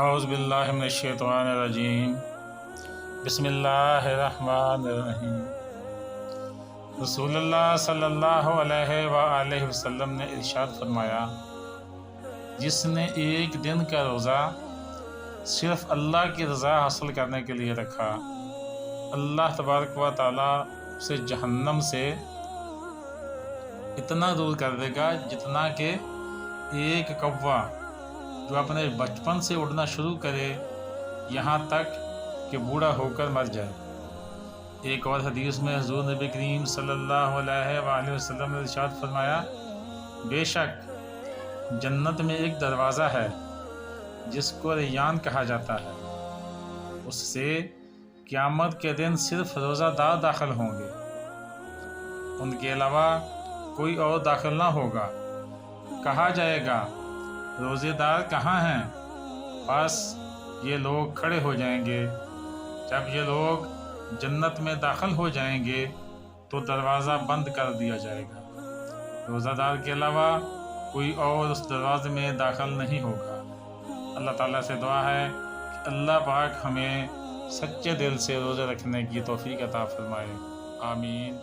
اعوذ باللہ من الشیطان الرجیم بسم اللہ الرحمن الرحیم۔ رسول اللہ صلی اللہ علیہ وآلہ وسلم نے ارشاد فرمایا، جس نے ایک دن کا روزہ صرف اللہ کی رضا حاصل کرنے کے لیے رکھا، اللہ تبارک و تعالیٰ اسے جہنم سے اتنا دور کر دے گا جتنا کہ ایک کوا جو اپنے بچپن سے اڑنا شروع کرے یہاں تک کہ بوڑھا ہو کر مر جائے۔ ایک اور حدیث میں حضور نبی کریم صلی اللہ علیہ وآلہ وسلم نے ارشاد فرمایا، بے شک جنت میں ایک دروازہ ہے جس کو ریان کہا جاتا ہے، اس سے قیامت کے دن صرف روزہ دار داخل ہوں گے، ان کے علاوہ کوئی اور داخل نہ ہوگا۔ کہا جائے گا، روزے دار کہاں ہیں؟ بس یہ لوگ کھڑے ہو جائیں گے۔ جب یہ لوگ جنت میں داخل ہو جائیں گے تو دروازہ بند کر دیا جائے گا، روزہ دار کے علاوہ کوئی اور اس دروازے میں داخل نہیں ہوگا۔ اللہ تعالیٰ سے دعا ہے کہ اللہ پاک ہمیں سچے دل سے روزے رکھنے کی توفیق عطا فرمائے، آمین۔